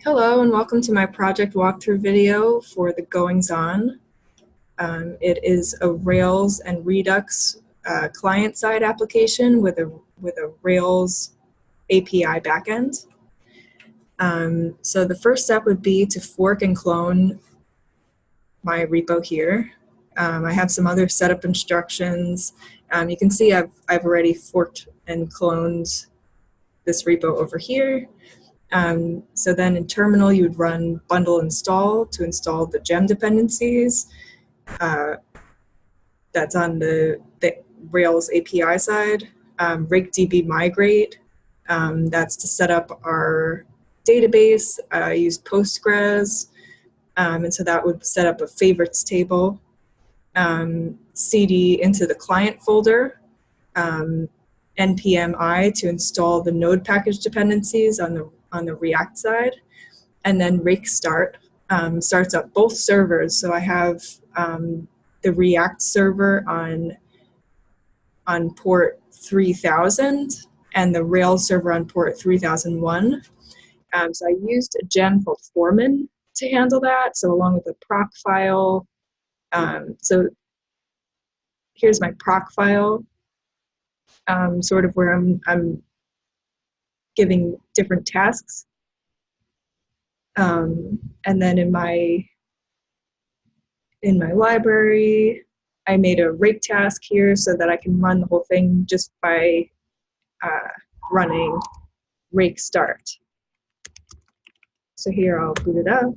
Hello and welcome to my project walkthrough video for the goings-on. It is a Rails and Redux client-side application with a Rails API backend. So the first step would be to fork and clone my repo here. I have some other setup instructions. You can see I've already forked and cloned this repo over here. So then in terminal, you would run bundle install to install the gem dependencies. That's on the Rails API side. RigDB migrate, that's to set up our database. I use Postgres, and so that would set up a favorites table. CD into the client folder. npm I to install the node package dependencies on the React side, and then rake start starts up both servers. So I have the React server on port 3000 and the Rails server on port 3001. So I used a gem called Foreman to handle that. So along with a proc file. So here's my proc file, sort of where I'm giving different tasks. And then in my library, I made a rake task here so that I can run the whole thing just by running rake start. So here I'll boot it up.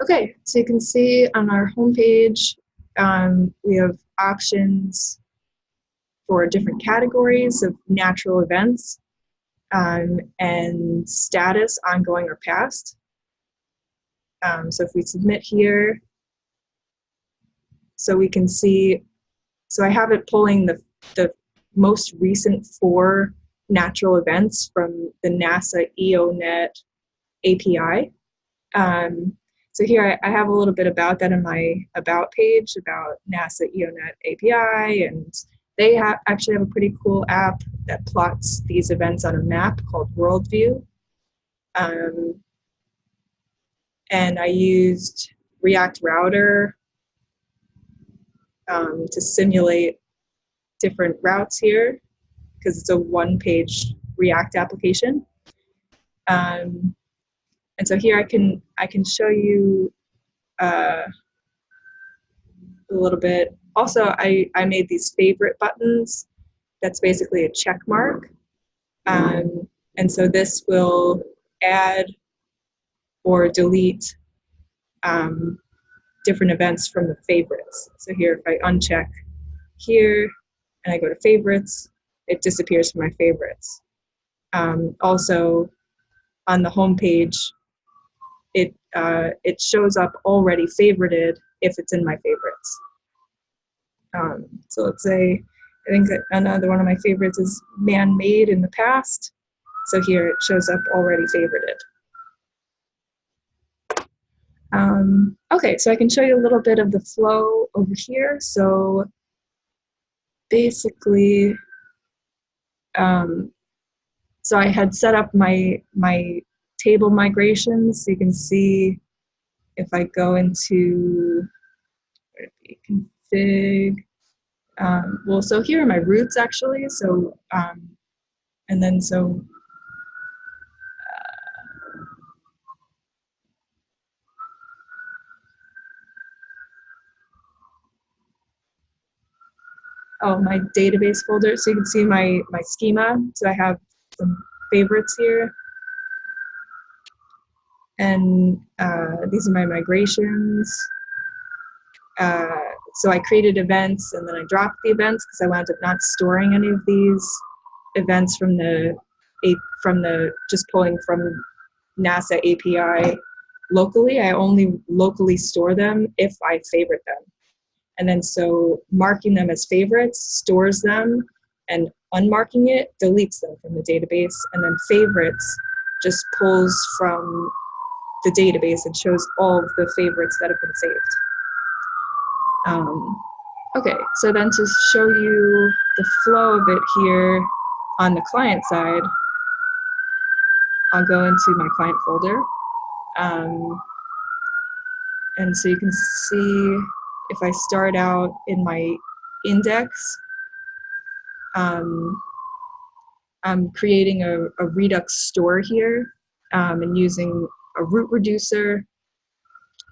Okay, so you can see on our homepage, we have options for different categories of natural events and status, ongoing or past. So if we submit here, so we can see, so I have it pulling the most recent 4 natural events from the NASA EONET API. So here I have a little bit about that in my about page about NASA EONET API, and they actually have a pretty cool app that plots these events on a map called Worldview. And I used React Router to simulate different routes here because it's a one-page React application. And so here I can show you a little bit. Also, I made these favorite buttons. That's basically a check mark. And so this will add or delete different events from the favorites. So here, if I uncheck here and I go to favorites, it disappears from my favorites. Also, on the home page, it shows up already favorited if it's in my favorites. So let's say, I think that another one of my favorites is man-made in the past. So here it shows up already favorited. Okay, so I can show you a little bit of the flow over here. So basically, so I had set up my table migrations. So you can see if I go into config, well, so here are my roots actually. So, and then so, oh, my database folder. So you can see my schema. So I have some favorites here. And these are my migrations. So I created events and then I dropped the events because I wound up not storing any of these events from just pulling from NASA API locally. I only locally store them if I favorite them. And then so marking them as favorites stores them, and unmarking it deletes them from the database. And then favorites just pulls from the database and shows all of the favorites that have been saved. Okay, so then to show you the flow of it here on the client side, I'll go into my client folder. And so you can see if I start out in my index, I'm creating a Redux store here and using a root reducer.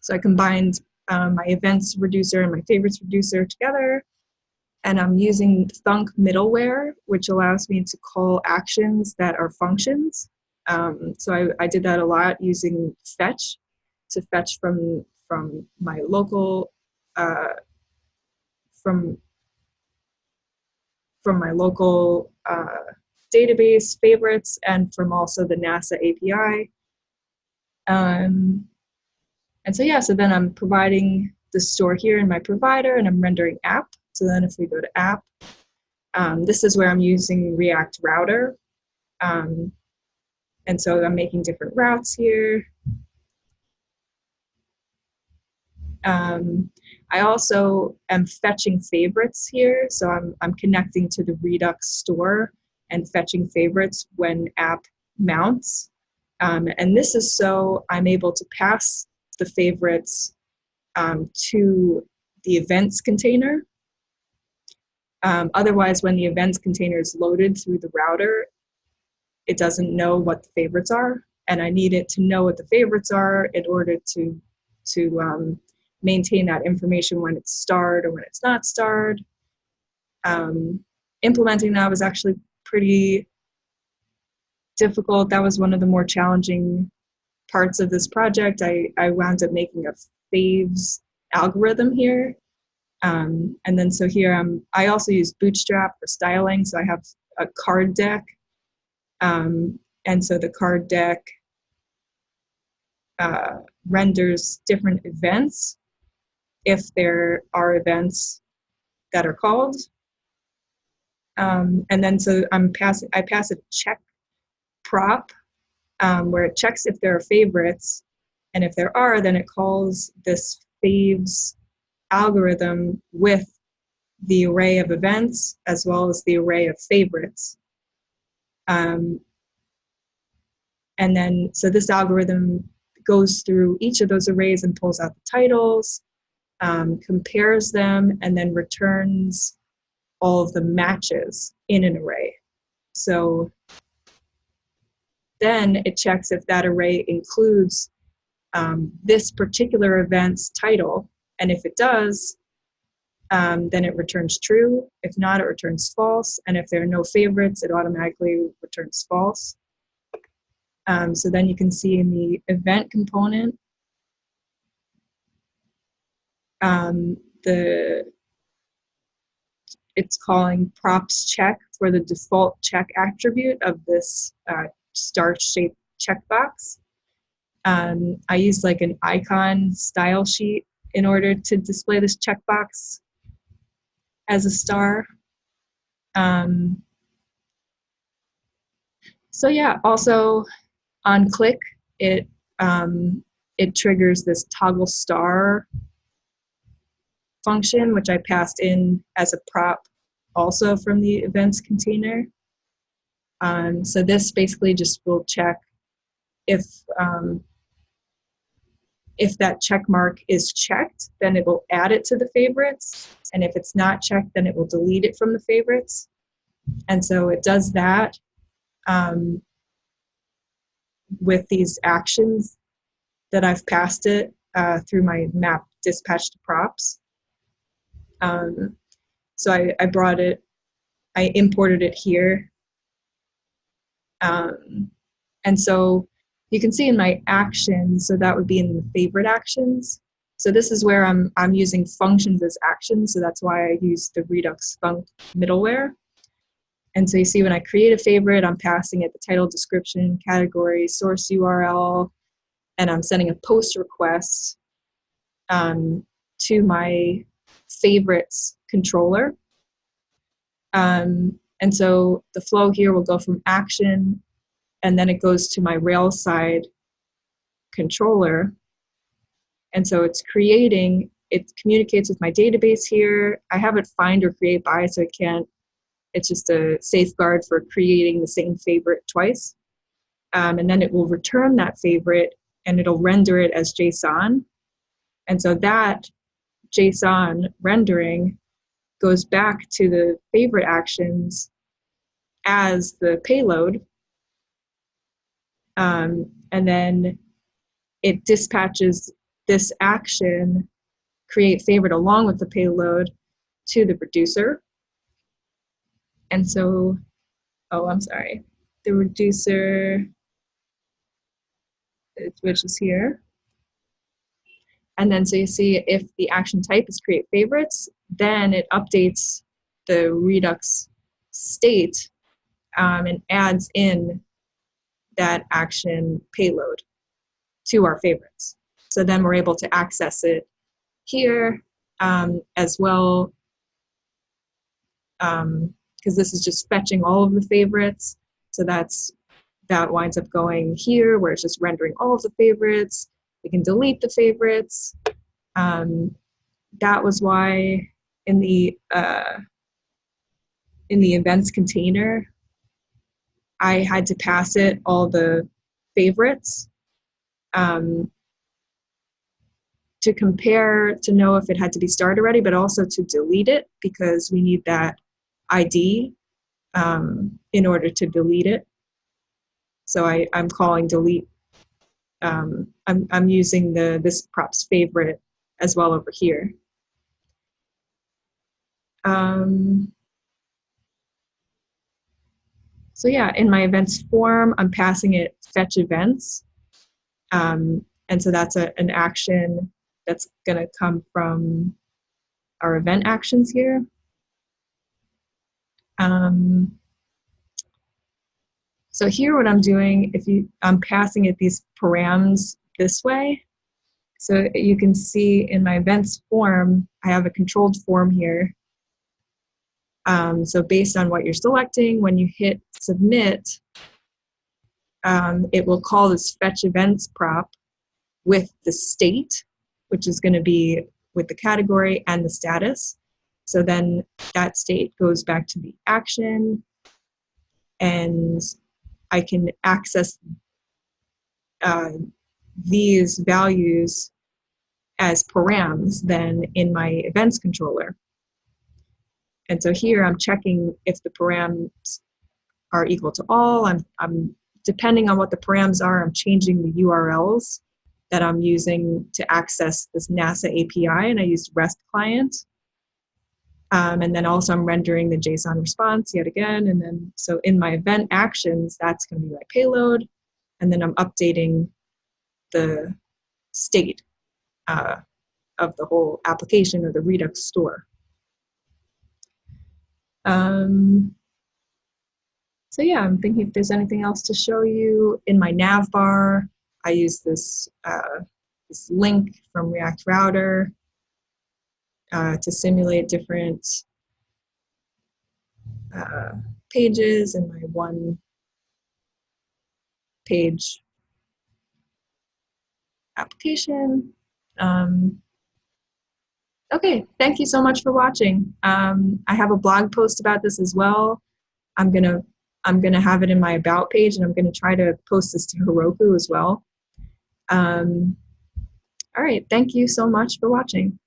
So I combined my events reducer and my favorites reducer together. And I'm using Thunk middleware, which allows me to call actions that are functions. So I did that a lot using fetch to fetch from my local from my local database favorites and from also the NASA API. And so yeah, so then I'm providing the store here in my provider and I'm rendering app. So then if we go to app, this is where I'm using React Router. And so I'm making different routes here. I also am fetching favorites here. So I'm connecting to the Redux store and fetching favorites when app mounts. And this is so I'm able to pass the favorites to the events container. Otherwise, when the events container is loaded through the router, it doesn't know what the favorites are. And I need it to know what the favorites are in order to maintain that information when it's starred or when it's not starred. Implementing that was actually pretty difficult. That was one of the more challenging parts of this project. I wound up making a faves algorithm here. And then so here I also use Bootstrap for styling. So I have a card deck. And so the card deck renders different events if there are events that are called. And then so I pass a check prop where it checks if there are favorites. And if there are, then it calls this faves algorithm with the array of events as well as the array of favorites. And then, so this algorithm goes through each of those arrays and pulls out the titles, compares them, and then returns all of the matches in an array. So then it checks if that array includes this particular event's title. And if it does, then it returns true. If not, it returns false. And if there are no favorites, it automatically returns false. So then you can see in the event component, it's calling props check for the default check attribute of this star-shaped checkbox. I used like an icon style sheet in order to display this checkbox as a star. So yeah, also on click, it triggers this toggle star function, which I passed in as a prop also from the events container. So this basically just will check if that check mark is checked, then it will add it to the favorites. And if it's not checked, then it will delete it from the favorites. And so it does that with these actions that I've passed it through my map dispatch to props. So I brought it, I imported it here. And so you can see in my actions, so that would be in the favorite actions. So this is where I'm using functions as actions, so that's why I use the Redux Thunk middleware. And so you see when I create a favorite, I'm passing it the title, description, category, source URL, and I'm sending a post request to my favorites controller. And so the flow here will go from action and then it goes to my Rails side controller. And so it's creating, it communicates with my database here. I have it find or create by, so it can't, it's just a safeguard for creating the same favorite twice. And then it will return that favorite and it'll render it as JSON. And so that JSON rendering goes back to the favorite actions as the payload. And then it dispatches this action, create favorite along with the payload, to the reducer. And so, oh, I'm sorry, the reducer, which is here. And then so you see if the action type is create favorites, then it updates the Redux state and adds in that action payload to our favorites. So then we're able to access it here as well, because this is just fetching all of the favorites. So that winds up going here where it's just rendering all of the favorites. We can delete the favorites. That was why in the events container, I had to pass it all the favorites to compare, to know if it had to be started already, but also to delete it because we need that ID in order to delete it. So I'm calling delete. I'm using this props favorite as well over here. So yeah, in my events form, I'm passing it fetch events. And so that's an action that's gonna come from our event actions here. So here what I'm doing, I'm passing it these params this way. So you can see in my events form, I have a controlled form here. So based on what you're selecting, when you hit submit, it will call this fetch events prop with the state, which is going to be with the category and the status. So then that state goes back to the action, and I can access these values as params then in my events controller. And so here I'm checking if the params are equal to all. I'm depending on what the params are, I'm changing the URLs that I'm using to access this NASA API, and I used REST client. And then also I'm rendering the JSON response yet again. And then so in my event actions, that's going to be my payload. And then I'm updating the state of the whole application or the Redux store. So yeah, I'm thinking if there's anything else to show you. In my nav bar, I use this, this link from React Router to simulate different pages in my one page application. Okay, thank you so much for watching. I have a blog post about this as well. I'm gonna have it in my about page, and I'm gonna try to post this to Heroku as well. All right, thank you so much for watching.